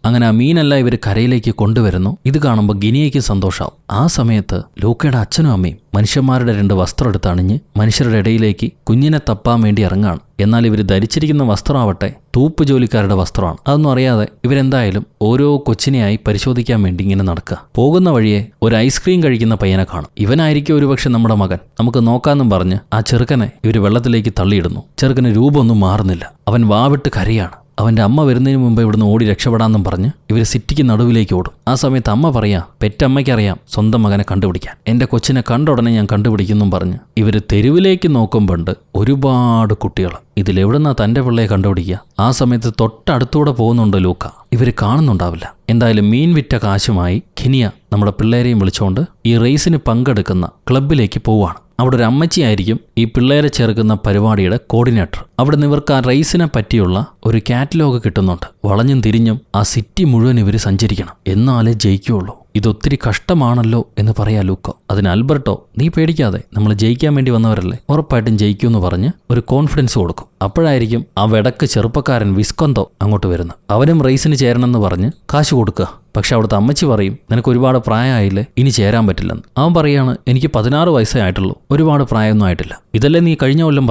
അങ്ങനെ ആ മീനെല്ലാം ഇവർ കരയിലേക്ക് കൊണ്ടുവരുന്നു. ഇത് കാണുമ്പോൾ ഗിനിയയ്ക്ക് സന്തോഷമാവും. ആ സമയത്ത് ലൂക്കയുടെ അച്ഛനും അമ്മയും മനുഷ്യന്മാരുടെ 2 വസ്ത്രം എടുത്ത് അണിഞ്ഞ് മനുഷ്യരുടെ ഇടയിലേക്ക് കുഞ്ഞിനെ തപ്പാൻ വേണ്ടി ഇറങ്ങാണ്. എന്നാൽ ഇവർ ധരിച്ചിരിക്കുന്ന വസ്ത്രമാവട്ടെ തൂപ്പ് ജോലിക്കാരുടെ വസ്ത്രമാണ്. അതൊന്നും അറിയാതെ ഇവരെന്തായാലും ഓരോ കൊച്ചിനെയായി പരിശോധിക്കാൻ വേണ്ടി ഇങ്ങനെ നടക്കുക. പോകുന്ന വഴിയെ ഒരു ഐസ്ക്രീം കഴിക്കുന്ന പയ്യനെ കാണും. ഇവനായിരിക്കും ഒരുപക്ഷെ നമ്മുടെ മകൻ, നമുക്ക് നോക്കാമെന്നും പറഞ്ഞ് ആ ചെറുക്കനെ ഇവർ വെള്ളത്തിലേക്ക് തള്ളിയിടുന്നു. ചെറുക്കന് രൂപമൊന്നും മാറുന്നില്ല. അവൻ വാവിട്ട് കരയാണ്. അവൻ്റെ അമ്മ വരുന്നതിന് മുമ്പ് ഇവിടുന്ന് ഓടി രക്ഷപ്പെടാമെന്നും പറഞ്ഞ് ഇവർ സിറ്റിക്ക് നടുവിലേക്ക് ഓടും. ആ സമയത്ത് അമ്മ പറയാ, പെറ്റമ്മയ്ക്കറിയാം സ്വന്തം മകനെ കണ്ടുപിടിക്കാൻ, എൻ്റെ കൊച്ചിനെ കണ്ട ഉടനെ ഞാൻ കണ്ടുപിടിക്കുന്നും പറഞ്ഞ് ഇവർ തെരുവിലേക്ക് നോക്കുമ്പോണ്ട് ഒരുപാട് കുട്ടികൾ. ഇതിലെവിടുന്നാ തൻ്റെ പിള്ളയെ കണ്ടുപിടിക്കുക? ആ സമയത്ത് തൊട്ടടുത്തൂടെ പോകുന്നുണ്ട് ലൂക്ക. ഇവർ കാണുന്നുണ്ടാവില്ല. എന്തായാലും മീൻ വിറ്റ കാശുമായി ഖിനിയ നമ്മുടെ പിള്ളേരെയും വിളിച്ചുകൊണ്ട് ഈ റേസിന് പങ്കെടുക്കുന്ന ക്ലബിലേക്ക് പോവുകയാണ്. അവിടെ ഒരു അമ്മച്ചിയായിരിക്കും ഈ പിള്ളേരെ ചേർക്കുന്ന പരിപാടിയുടെ കോർഡിനേറ്റർ. അവിടെ ഇവർക്ക് ആ റേസിനെ പറ്റിയുള്ള ഒരു കാറ്റലോഗ് കിട്ടുന്നുണ്ട്. വളഞ്ഞും തിരിഞ്ഞും ആ സിറ്റി മുഴുവൻ ഇവർ സഞ്ചരിക്കണം, എന്നാലേ ജയിക്കുകയുള്ളൂ. ഇതൊത്തിരി കഷ്ടമാണല്ലോ എന്ന് പറയാ ലൂക്കോ. അതിന് ആൽബർട്ടോ, നീ പേടിക്കാതെ, നമ്മൾ ജയിക്കാൻ വേണ്ടി വന്നവരല്ലേ, ഉറപ്പായിട്ടും ജയിക്കുമെന്ന് പറഞ്ഞ് ഒരു കോൺഫിഡൻസ് കൊടുക്കും. അപ്പോഴായിരിക്കും ആ വെടക്ക് ചെറുപ്പക്കാരൻ വിസ്കൊന്തോ അങ്ങോട്ട് വരുന്നത്. അവനും റേസിന് ചേരണമെന്ന് പറഞ്ഞ് കാശ് കൊടുക്കുക. പക്ഷെ അവിടുത്തെ അമ്മച്ചി പറയും, നിനക്ക് ഒരുപാട് പ്രായമായില്ലേ, ഇനി ചേരാൻ പറ്റില്ലെന്ന്. അവൻ പറയാണ്, എനിക്ക് 16 വയസ്സേ ആയിട്ടുള്ളൂ, ഒരുപാട് പ്രായമൊന്നും ആയിട്ടില്ല. ഇതല്ലേ നീ കഴിഞ്ഞ കൊല്ലം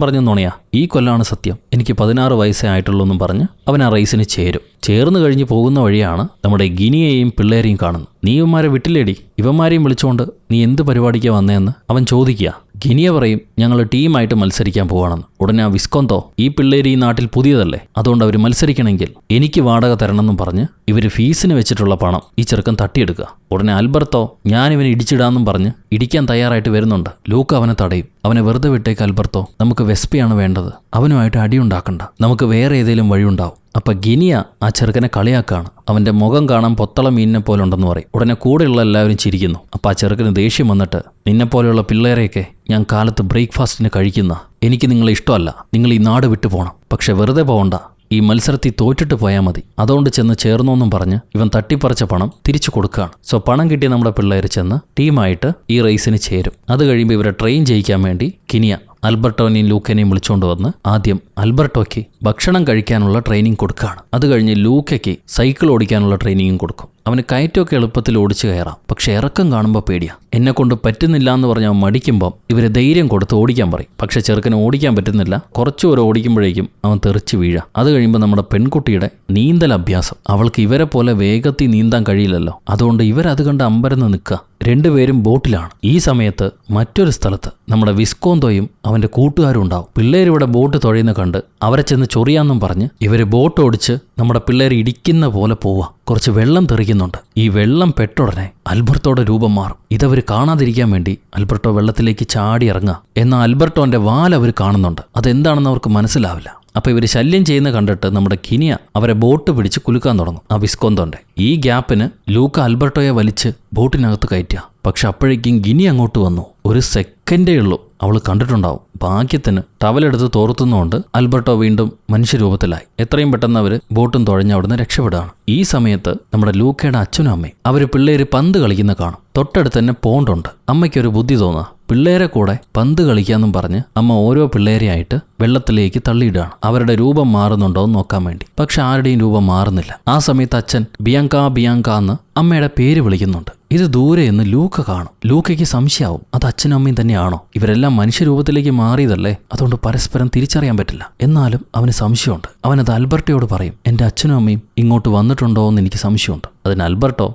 പറഞ്ഞെന്നോണയാ, ഈ കൊല്ലാണ് സത്യം, എനിക്ക് 16 വയസ്സേ ആയിട്ടുള്ളൂ എന്നും പറഞ്ഞ് അവൻ ആ റേസിന് ചേരും. ചേർന്ന് കഴിഞ്ഞ് പോകുന്ന വഴിയാണ് നമ്മുടെ ഗിനിയെയും പിള്ളേരെയും കാണുന്നത്. നീ ഇവന്മാരെ വിട്ടില്ലേടി, ഇവന്മാരെയും വിളിച്ചുകൊണ്ട് നീ എന്ത് പരിപാടിക്കാണ് വന്നതെന്ന് അവൻ ചോദിക്കുക. ഗിനിയ പറയും, ഞങ്ങൾ ടീമായിട്ട് മത്സരിക്കാൻ പോവാണെന്ന്. ഉടനെ ആ വിസ്കൊന്തോ, ഈ പിള്ളേര് ഈ നാട്ടിൽ പുതിയതല്ലേ, അതുകൊണ്ട് അവർ മത്സരിക്കണമെങ്കിൽ എനിക്ക് വാടക തരണമെന്നും പറഞ്ഞ് ഇവർ ഫീസിന് വെച്ചിട്ടുള്ള പണം ഈ ചെറുക്കൻ തട്ടിയെടുക്കുക. ഉടനെ ആൽബർട്ടോ, ഞാനിവനെ ഇടിച്ചിടാന്നും പറഞ്ഞ് ഇടിക്കാൻ തയ്യാറായിട്ട് വരുന്നുണ്ട്. ലൂക്ക അവനെ തടയും. അവനെ വെറുതെ വിട്ടേക്ക് ആൽബർട്ടോ, നമുക്ക് വെസ്പയാണ് വേണ്ടത്, അവനുമായിട്ട് അടിയുണ്ടാക്കണ്ട, നമുക്ക് വേറെ ഏതെങ്കിലും വഴിയുണ്ടാവും. അപ്പൊ ഗിനിയ ആ ചെറുക്കനെ കളിയാക്കാണ്. അവന്റെ മുഖം കാണാൻ പൊത്തള മീനിനെ പോലെ ഉണ്ടെന്ന് പറയും. ഉടനെ കൂടെയുള്ള എല്ലാവരും ചിരിക്കുന്നു. അപ്പൊ ആ ചെറുക്കന് ദേഷ്യം വന്നിട്ട്, നിന്നെപ്പോലെയുള്ള പിള്ളേരെയൊക്കെ ഞാൻ കാലത്ത് ബ്രേക്ക്ഫാസ്റ്റിന് കഴിക്കുന്ന, എനിക്ക് നിങ്ങളെ ഇഷ്ടമല്ല, നിങ്ങൾ ഈ നാട് വിട്ടു പോകണം. പക്ഷെ വെറുതെ പോകണ്ട, ഈ മത്സരത്തിൽ തോറ്റിട്ട് പോയാൽ മതി, അതുകൊണ്ട് ചെന്ന് ചേർന്നോന്നും പറഞ്ഞ് ഇവൻ തട്ടിപ്പറിച്ച പണം തിരിച്ചു കൊടുക്കുകയാണ്. സോ പണം കിട്ടിയ നമ്മുടെ പിള്ളേർ ചെന്ന് ടീമായിട്ട് ഈ റേസിന് ചേരും. അത് കഴിയുമ്പോൾ ഇവരെ ട്രെയിൻ ചെയ്യിക്കാൻ വേണ്ടി കിനിയ ആൽബർട്ടോനെയും ലൂക്കനെയും വിളിച്ചുകൊണ്ട് വന്ന് ആദ്യം ആൽബർട്ടോയ്ക്ക് ഭക്ഷണം കഴിക്കാനുള്ള ട്രെയിനിങ് കൊടുക്കുകയാണ്. അത് കഴിഞ്ഞ് ലൂക്കയ്ക്ക് സൈക്കിൾ ഓടിക്കാനുള്ള ട്രെയിനിങ്ങും കൊടുക്കും. അവന് കയറ്റമൊക്കെ എളുപ്പത്തിൽ ഓടിച്ചു കയറാം, പക്ഷെ ഇറക്കം കാണുമ്പോൾ പേടിയാ. എന്നെ കൊണ്ട് പറ്റുന്നില്ല എന്ന് പറഞ്ഞ് അവൻ മടിക്കുമ്പോൾ ഇവരെ ധൈര്യം കൊടുത്ത് ഓടിക്കാൻ പറയും. പക്ഷെ ചെറുക്കന് ഓടിക്കാൻ പറ്റുന്നില്ല. കുറച്ചു പേര് ഓടിക്കുമ്പോഴേക്കും അവൻ തെറിച്ച് വീഴാം. അത് കഴിയുമ്പോൾ നമ്മുടെ പെൺകുട്ടിയുടെ നീന്തൽ അഭ്യാസം. അവൾക്ക് ഇവരെ പോലെ വേഗത്തിൽ നീന്താൻ കഴിയില്ലല്ലോ, അതുകൊണ്ട് ഇവരത് കണ്ട് അമ്പരന്ന് നിൽക്കുക. രണ്ടുപേരും ബോട്ടിലാണ്. ഈ സമയത്ത് മറ്റൊരു സ്ഥലത്ത് നമ്മുടെ വിസ്കോന്തോയും അവന്റെ കൂട്ടുകാരും ഉണ്ടാവും. പിള്ളേരിവിടെ ബോട്ട് തുഴയുന്ന കണ്ട് അവരെ ചെന്ന് ചൊറിയാന്നും പറഞ്ഞ് ഇവര് ബോട്ട് ഓടിച്ച് നമ്മുടെ പിള്ളേർ ഇടിക്കുന്ന പോലെ പോവാ. കുറച്ച് വെള്ളം തെറിക്കുന്നുണ്ട്. ഈ വെള്ളം പെട്ടുടനെ ആൽബർട്ടോയുടെ രൂപം മാറും. ഇതവർ കാണാതിരിക്കാൻ വേണ്ടി ആൽബർട്ടോ വെള്ളത്തിലേക്ക് ചാടി ഇറങ്ങുക. എന്നാൽ ആൽബർട്ടോന്റെ വാൽ അവർ കാണുന്നുണ്ട്. അതെന്താണെന്ന് അവർക്ക് മനസ്സിലാവില്ല. അപ്പോൾ ഇവർ ശല്യം ചെയ്യുന്ന കണ്ടിട്ട് നമ്മുടെ കിനിയ അവരെ ബോട്ട് പിടിച്ച് കുലുക്കാൻ തുടങ്ങും ആ വിസ്കൊന്തോന്റെ. ഈ ഗ്യാപ്പിന് ലൂക്ക ആൽബർട്ടോയെ വലിച്ച് ബോട്ടിനകത്ത് കയറ്റുക. പക്ഷെ അപ്പോഴേക്കും ഗിനി അങ്ങോട്ട് വന്നു. ഒരു സെക്കൻഡേ ഉള്ളൂ അവൾ കണ്ടിട്ടുണ്ടാവും. ഭാഗ്യത്തിന് ടവലെടുത്ത് തോർത്തുന്നുകൊണ്ട് ആൽബർട്ടോ വീണ്ടും മനുഷ്യരൂപത്തിലായി. എത്രയും പെട്ടെന്ന് അവർ ബോട്ടും തുഴഞ്ഞ് അവിടുന്ന് രക്ഷപ്പെടുകയാണ്. ഈ സമയത്ത് നമ്മുടെ ലൂക്കയുടെ അച്ഛനും അമ്മയും അവർ പിള്ളേര് പന്ത് കളിക്കുന്ന കാണും. തൊട്ടടുത്ത് തന്നെ പോണ്ടുണ്ട്. അമ്മയ്ക്കൊരു ബുദ്ധി തോന്നുക, പിള്ളേരെ കൂടെ പന്ത് കളിക്കാന്നും പറഞ്ഞ് അമ്മ ഓരോ പിള്ളേരെയായിട്ട് വെള്ളത്തിലേക്ക് തള്ളിയിടുകയാണ്. അവരുടെ രൂപം മാറുന്നുണ്ടോ എന്ന് നോക്കാൻ വേണ്ടി. പക്ഷെ ആരുടെയും രൂപം മാറുന്നില്ല. ആ സമയത്ത് അച്ഛൻ ബിയാങ്ക എന്ന് അമ്മയുടെ പേര് വിളിക്കുന്നുണ്ട്. ഇത് ദൂരെ എന്ന് ലൂക്ക കാണും. ലൂക്കയ്ക്ക് സംശയമാവും, അത് അച്ഛനും അമ്മയും തന്നെയാണോ? ഇവരെല്ലാം മനുഷ്യരൂപത്തിലേക്ക് മാറിയതല്ലേ, അതുകൊണ്ട് പരസ്പരം തിരിച്ചറിയാൻ പറ്റില്ല. എന്നാലും അവന് സംശയമുണ്ട്. അവനത് ആൽബർട്ടയോട് പറയും, എൻ്റെ അച്ഛനും അമ്മയും ഇങ്ങോട്ട് വന്നിട്ടുണ്ടോ എന്ന് എനിക്ക് സംശയമുണ്ട്. അതിന് ആൽബർട്ടോ,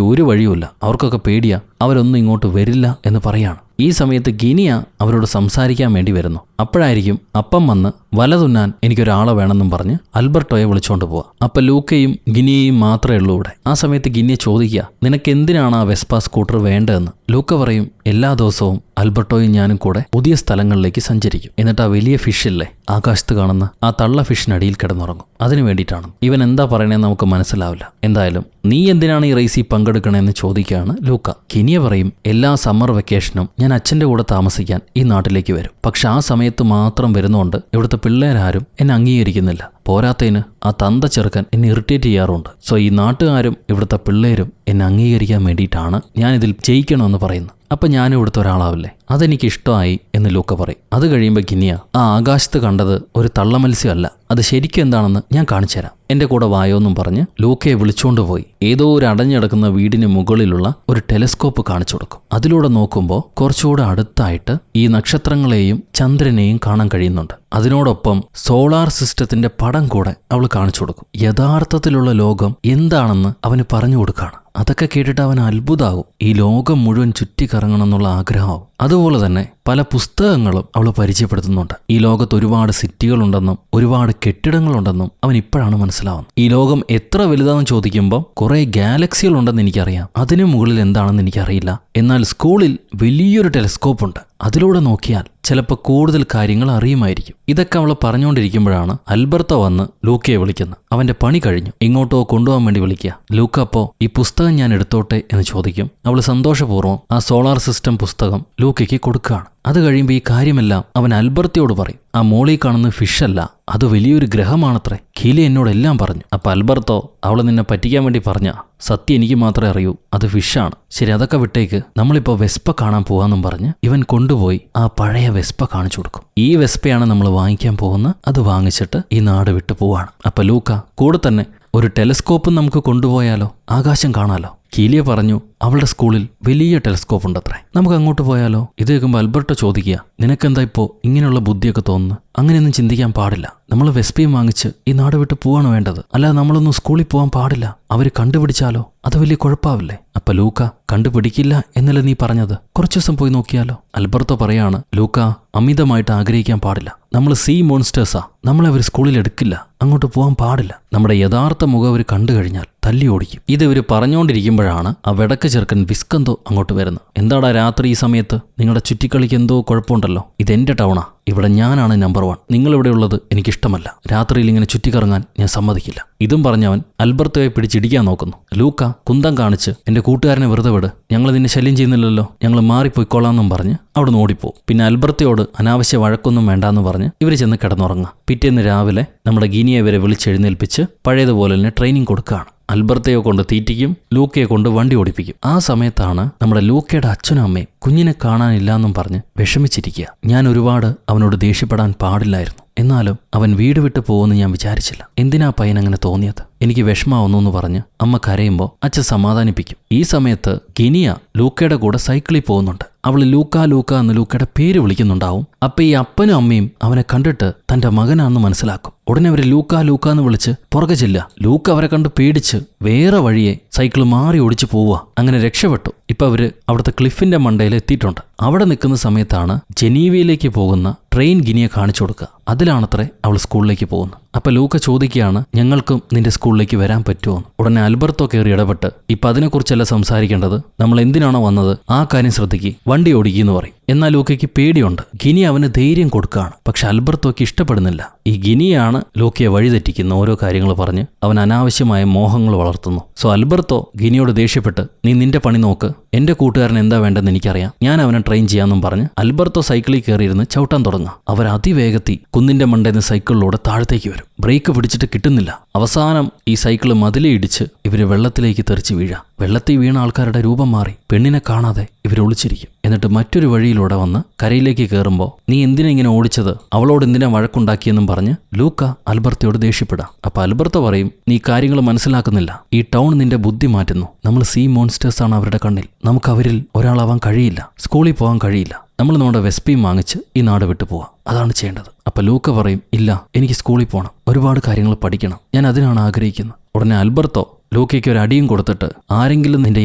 ഒരു വഴിയുമില്ല, അവർക്കൊക്കെ പേടിയാ, അവരൊന്നും ഇങ്ങോട്ട് വരില്ല എന്ന് പറയാണ്. ഈ സമയത്ത് ഗിനിയ അവരോട് സംസാരിക്കാൻ വേണ്ടി വരുന്നു. അപ്പോഴായിരിക്കും അപ്പം വന്ന് വല തുന്നാൻ എനിക്കൊരാളെ വേണമെന്നും പറഞ്ഞ് ആൽബർട്ടോയെ വിളിച്ചോണ്ട് പോവാ. അപ്പൊ ലൂക്കയും ഗിനിയയും മാത്രമേ ഉള്ളൂ ഇവിടെ. ആ സമയത്ത് ഗിനിയ ചോദിക്കുക, നിനക്ക് എന്തിനാണ് ആ വെസ്പ സ്കൂട്ടർ വേണ്ടതെന്ന്. ലൂക്ക പറയും, എല്ലാ ദിവസവും ആൽബർട്ടോയും ഞാനും കൂടെ പുതിയ സ്ഥലങ്ങളിലേക്ക് സഞ്ചരിക്കും. എന്നിട്ട് ആ വലിയ ഫിഷില്ലേ ആകാശത്ത് കാണുന്ന ആ തള്ള ഫിഷിനടിയിൽ കിടന്നുറങ്ങും. അതിനു വേണ്ടിയിട്ടാണ്. ഇവൻ എന്താ പറയണേന്ന് നമുക്ക് മനസ്സിലാവില്ല. എന്തായാലും നീ എന്തിനാണ് ഈ റേസിൽ പങ്കെടുക്കണമെന്ന് ചോദിക്കുകയാണ് ലൂക്ക. കിനിയ പറയും, എല്ലാ സമ്മർ വെക്കേഷനും ഞാൻ അച്ഛൻ്റെ കൂടെ താമസിക്കാൻ ഈ നാട്ടിലേക്ക് വരും. പക്ഷെ ആ സമയത്ത് മാത്രം വരുന്നതുകൊണ്ട് ഇവിടുത്തെ പിള്ളേരാരും എന്നെ അംഗീകരിക്കുന്നില്ല. പോരാത്തതിന് ആ തന്ത ചെറുക്കൻ എന്നെ ഇറിറ്റേറ്റ് ചെയ്യാറുണ്ട്. സോ ഈ നാട്ടുകാരും ഇവിടുത്തെ പിള്ളേരും എന്നെ അംഗീകരിക്കാൻ വേണ്ടിയിട്ടാണ് ഞാനിതിൽ ജയിക്കണമെന്ന് പറയുന്നത്. അപ്പം ഞാനും ഇവിടുത്തെ ഒരാളാവില്ലേ, അതെനിക്ക് ഇഷ്ടമായി എന്ന് ലൂക്ക പറയും. അത് കഴിയുമ്പോൾ ഗിനിയ, ആ ആകാശത്ത് കണ്ടത് ഒരു തള്ളമത്സ്യമല്ല, അത് ശരിക്കും എന്താണെന്ന് ഞാൻ കാണിച്ചു തരാം, എൻ്റെ കൂടെ വായോന്നും പറഞ്ഞ് ലൂക്കയെ വിളിച്ചുകൊണ്ട് പോയി ഏതോ ഒരു അടഞ്ഞിടക്കുന്ന വീടിന് മുകളിലുള്ള ഒരു ടെലിസ്കോപ്പ് കാണിച്ചു കൊടുക്കും. അതിലൂടെ നോക്കുമ്പോൾ കുറച്ചുകൂടെ അടുത്തായിട്ട് ഈ നക്ഷത്രങ്ങളെയും ചന്ദ്രനെയും കാണാൻ കഴിയുന്നുണ്ട്. അതിനോടൊപ്പം സോളാർ സിസ്റ്റത്തിന്റെ പടം കൂടെ അവൾ കാണിച്ചു കൊടുക്കും. യഥാർത്ഥത്തിലുള്ള ലോകം എന്താണെന്ന് അവന് പറഞ്ഞു കൊടുക്കുകയാണ്. അതൊക്കെ കേട്ടിട്ട് അവൻ അത്ഭുതമാകും. ഈ ലോകം മുഴുവൻ ചുറ്റിക്കറങ്ങണം എന്നുള്ള ആഗ്രഹമാവും. അതുപോലെ തന്നെ പല പുസ്തകങ്ങളും അവൾ പരിചയപ്പെടുത്തുന്നുണ്ട്. ഈ ലോകത്ത് ഒരുപാട് സിറ്റികളുണ്ടെന്നും ഒരുപാട് കെട്ടിടങ്ങളുണ്ടെന്നും അവൻ ഇപ്പോഴാണ് മനസ്സിലാവുന്നത്. ഈ ലോകം എത്ര വലുതാണെന്ന് ചോദിക്കുമ്പോൾ കുറേ ഗാലക്സികളുണ്ടെന്ന് എനിക്കറിയാം, അതിനു മുകളിൽ എന്താണെന്ന് എനിക്കറിയില്ല. എന്നാൽ സ്കൂളിൽ വലിയൊരു ടെലിസ്കോപ്പ് ഉണ്ട്, അതിലൂടെ നോക്കിയാൽ ചിലപ്പോൾ കൂടുതൽ കാര്യങ്ങൾ അറിയുമായിരിക്കും. ഇതൊക്കെ അവൾ പറഞ്ഞുകൊണ്ടിരിക്കുമ്പോഴാണ് അൽബർട്ടോ വന്ന് ലൂക്കയെ വിളിക്കുന്നത്. അവന്റെ പണി കഴിഞ്ഞു, ഇങ്ങോട്ടോ കൊണ്ടുപോകാൻ വേണ്ടി വിളിക്കുക. ലൂക്ക അപ്പോ ഈ പുസ്തകം ഞാൻ എടുത്തോട്ടെ എന്ന് ചോദിക്കും. അവൾ സന്തോഷപൂർവ്വം ആ സോളാർ സിസ്റ്റം പുസ്തകം ലൂക്കയ്ക്ക് കൊടുക്കുകയാണ്. അത് കഴിയുമ്പോൾ ഈ കാര്യമെല്ലാം അവൻ അൽബർത്തയോട് പറയും. ആ മോളിൽ കാണുന്ന ഫിഷല്ല, അത് വലിയൊരു ഗ്രഹമാണത്രേ. കീലി എന്നോടെല്ലാം പറഞ്ഞു. അപ്പൊ അൽബർത്തോ അവൾ നിന്നെ പറ്റിക്കാൻ വേണ്ടി പറഞ്ഞ സത്യം എനിക്ക് മാത്രമേ അറിയൂ, അത് ഫിഷാണ്. ശരി, അതൊക്കെ വിട്ടേക്ക്, നമ്മളിപ്പോൾ വെസ്പ കാണാൻ പോവാന്നും പറഞ്ഞ് ഇവൻ കൊണ്ടുപോയി ആ പഴയ വെസ്പ കാണിച്ചു കൊടുക്കും. ഈ വെസ്പയാണ് നമ്മൾ വാങ്ങിക്കാൻ പോകുന്നത്, അത് വാങ്ങിച്ചിട്ട് ഈ നാട് വിട്ടു പോവാണ്. അപ്പൊ ലൂക്ക കൂടെ തന്നെ ഒരു ടെലിസ്കോപ്പ് നമുക്ക് കൊണ്ടുപോയാലോ, ആകാശം കാണാലോ. കീലിയ പറഞ്ഞു അവളുടെ സ്കൂളിൽ വലിയ ടെലിസ്കോപ്പ് ഉണ്ടത്രേ, നമുക്ക് അങ്ങോട്ട് പോയാലോ. ഇത് കേൾക്കുമ്പോൾ അൽബർട്ടോ ചോദിക്കുക, നിനക്കെന്താ ഇപ്പോൾ ഇങ്ങനെയുള്ള ബുദ്ധിയൊക്കെ തോന്നുന്നു? അങ്ങനെയൊന്നും ചിന്തിക്കാൻ പാടില്ല. നമ്മൾ വെസ്പയും വാങ്ങിച്ച് ഈ നാട് വിട്ട് പോവാണ് വേണ്ടത്, അല്ലാതെ നമ്മളൊന്നും സ്കൂളിൽ പോകാൻ പാടില്ല. അവർ കണ്ടുപിടിച്ചാലോ, അത് വലിയ കുഴപ്പമാവില്ലേ? അപ്പൊ ലൂക്ക കണ്ടുപിടിക്കില്ല എന്നല്ലേ നീ പറഞ്ഞത്, കുറച്ചു ദിവസം പോയി നോക്കിയാലോ. അൽബർട്ടോ പറയാണ്, ലൂക്ക അമിതമായിട്ട് ആഗ്രഹിക്കാൻ പാടില്ല. നമ്മൾ സീ മോൺസ്റ്റേഴ്സാ, നമ്മളെ അവർ സ്കൂളിൽ എടുക്കില്ല, അങ്ങോട്ട് പോകാൻ പാടില്ല. നമ്മുടെ യഥാർത്ഥ മുഖം അവർ കണ്ടു കഴിഞ്ഞാൽ തല്ലി ഓടിക്കും. ഇത് ഇവർ പറഞ്ഞുകൊണ്ടിരിക്കുമ്പോഴാണ് ആ വെടക്ക് ചെറുക്കൻ വിസ്കന്തോ അങ്ങോട്ട് വരുന്നത്. എന്താടാ രാത്രി ഈ സമയത്ത്, നിങ്ങളുടെ ചുറ്റിക്കളിക്ക് എന്തോ കുഴപ്പമുണ്ടല്ലോ, ഇതെന്റെ ടൗണാ, ഇവിടെ ഞാനാണ് നമ്പർ 1, നിങ്ങളിവിടെ ഉള്ളത് എനിക്കിഷ്ടമല്ല, രാത്രിയിൽ ഇങ്ങനെ ചുറ്റിക്കറങ്ങാൻ ഞാൻ സമ്മതിക്കില്ല. ഇതും പറഞ്ഞവൻ അൽബർത്തോയെ പിടിച്ചിടിക്കാൻ നോക്കുന്നു. ലൂക്ക കുന്തം കാണിച്ച് എന്റെ കൂട്ടുകാരനെ വെറുതെ വിട്, ഞങ്ങൾ നിന്നെ ശല്യം ചെയ്യുന്നില്ലല്ലോ, ഞങ്ങൾ മാറിപ്പോയിക്കോളാമെന്നും പറഞ്ഞ് അവിടെ നിന്ന് ഓടിപ്പോവും. പിന്നെ അൽബർത്തോയോട് അനാവശ്യ വഴക്കൊന്നും വേണ്ടാന്ന് പറഞ്ഞ് ഇവർ ചെന്ന് കിടന്നുറങ്ങുക. പിറ്റേന്ന് രാവിലെ നമ്മുടെ ഗിനിയെ ഇവരെ വിളിച്ചെഴുന്നേൽപ്പിച്ച് പഴയതുപോലെ തന്നെ ട്രെയിനിങ് കൊടുക്കുകയാണ്. അൽബർത്തയെ കൊണ്ട് തീറ്റിക്കും, ലൂക്കയെ കൊണ്ട് വണ്ടി ഓടിപ്പിക്കും. ആ സമയത്താണ് നമ്മുടെ ലൂക്കയുടെ അച്ഛനും അമ്മയും കുഞ്ഞിനെ കാണാനില്ലാന്നും പറഞ്ഞ് വിഷമിച്ചിരിക്കുക. ഞാൻ ഒരുപാട് അവനോട് ദേഷ്യപ്പെടാൻ പാടില്ലായിരുന്നു, എന്നാലും അവൻ വീട് വിട്ടു പോകുമെന്ന് ഞാൻ വിചാരിച്ചില്ല. എന്തിനാ പയ്യൻ അങ്ങനെ തോന്നിയത്, എനിക്ക് വിഷമാവുന്നു എന്ന് പറഞ്ഞ് അമ്മ കരയുമ്പോൾ അച്ഛൻ സമാധാനിപ്പിക്കും. ഈ സമയത്ത് ഗിനിയ ലൂക്കയുടെ കൂടെ സൈക്കിളിൽ പോകുന്നുണ്ട്. അവൾ ലൂക്ക ലൂക്ക എന്ന് ലൂക്കയുടെ പേര് വിളിക്കുന്നുണ്ടാവും. അപ്പൊ ഈ അപ്പനും അമ്മയും അവനെ കണ്ടിട്ട് തന്റെ മകനാണെന്ന് മനസ്സിലാക്കും. ഉടനെ അവര് ലൂക്ക ലൂക്ക എന്ന് വിളിച്ച് പുറകെ ചെല്ലുക. ലൂക്ക അവരെ കണ്ട് പേടിച്ച് വേറെ വഴിയെ സൈക്കിൾ മാറി ഓടിച്ചു പോവുക. അങ്ങനെ രക്ഷപ്പെട്ടു. ഇപ്പൊ അവര് അവിടുത്തെ ക്ലിഫിന്റെ മണ്ടയിൽ എത്തിയിട്ടുണ്ട്. അവിടെ നിൽക്കുന്ന സമയത്താണ് ജനീവയിലേക്ക് പോകുന്ന ട്രെയിൻ ഗിനിയെ കാണിച്ചു കൊടുക്കുക. അതിലാണത്രേ അവൾ സ്കൂളിലേക്ക് പോകുന്നത്. അപ്പൊ ലൂക്ക ചോദിക്കുകയാണ്, ഞങ്ങൾക്കും നിന്റെ സ്കൂളിലേക്ക് വരാൻ പറ്റുമോ? ഉടനെ അൽബർത്തോ കയറി ഇടപെട്ട്, ഇപ്പൊ അതിനെക്കുറിച്ചല്ല സംസാരിക്കേണ്ടത്, നമ്മൾ എന്തിനാണോ വന്നത് ആ കാര്യം ശ്രദ്ധിക്കുക, വണ്ടി ഓടിക്കുമെന്ന് പറയും. എന്നാൽ ലൂക്കയ്ക്ക് പേടിയുണ്ട്. ഗിനി അവന് ധൈര്യം കൊടുക്കുകയാണ്. പക്ഷെ അൽബർത്തോയ്ക്ക് ഇഷ്ടപ്പെടുന്നില്ല. ഈ ഗിനിയാണ് ലൂക്കയെ വഴിതെറ്റിക്കുന്ന ഓരോ കാര്യങ്ങൾ പറഞ്ഞ് അവൻ അനാവശ്യമായ മോഹങ്ങൾ വളർത്തുന്നു. സോ അൽബർത്തോ ഗിനിയോട് ദേഷ്യപ്പെട്ട്, നീ നിന്റെ പണി നോക്ക്, എന്റെ കൂട്ടുകാരൻ എന്താ വേണ്ടെന്ന് എനിക്കറിയാം, ഞാൻ അവനെ ട്രെയിൻ ചെയ്യാമെന്നും പറഞ്ഞ് അൽബർത്തോ സൈക്കിളിൽ കയറിയിരുന്ന് ചവിട്ടാൻ തുടങ്ങുക. അവർ അതിവേഗത്തിൽ കുന്നിന്റെ മണ്ടേന്ന് സൈക്കിളിലൂടെ താഴത്തേക്ക് വരും. ബ്രേക്ക് പിടിച്ചിട്ട് കിട്ടുന്നില്ല. അവസാനം ഈ സൈക്കിള് മതിലെ ഇടിച്ച് ഇവര് വെള്ളത്തിലേക്ക് തെറിച്ച് വീഴാം. വെള്ളത്തിൽ വീണ ആൾക്കാരുടെ രൂപം മാറി. പെണ്ണിനെ കാണാതെ ഇവർ ഒളിച്ചിരിക്കും. എന്നിട്ട് മറ്റൊരു വഴിയിലൂടെ വന്ന് കരയിലേക്ക് കയറുമ്പോൾ, നീ എന്തിനാ ഇങ്ങനെ ഓടിച്ചത്, അവളോട് എന്തിനാ വഴക്കുണ്ടാക്കിയെന്നും പറഞ്ഞ് ലൂക്ക അൽബർത്തയോട് ദേഷ്യപ്പെടാം. അപ്പൊ അൽബർത്ത പറയും, നീ കാര്യങ്ങൾ മനസ്സിലാക്കുന്നില്ല, ഈ ടൗൺ നിന്റെ ബുദ്ധി മാറ്റുന്നു. നമ്മൾ സീ മോൺസ്റ്റേഴ്സ് ആണ് അവരുടെ കണ്ണിൽ, നമുക്ക് അവരിൽ ഒരാളാവാൻ കഴിയില്ല, സ്കൂളിൽ പോകാൻ കഴിയില്ല, നമ്മൾ നമ്മുടെ വെസ്പയും വാങ്ങിച്ച് ഈ നാട് വിട്ടു പോവാം, അതാണ് ചെയ്യേണ്ടത്. അപ്പൊ ലൂക്ക പറയും, ഇല്ല, എനിക്ക് സ്കൂളിൽ പോകണം, ഒരുപാട് കാര്യങ്ങൾ പഠിക്കണം, ഞാൻ അതിനാണ് ആഗ്രഹിക്കുന്നത്. ഉടനെ അൽബർത്തോ ലൂക്കയ്ക്ക് ഒരു അടിയും കൊടുത്തിട്ട്, ആരെങ്കിലും നിന്റെ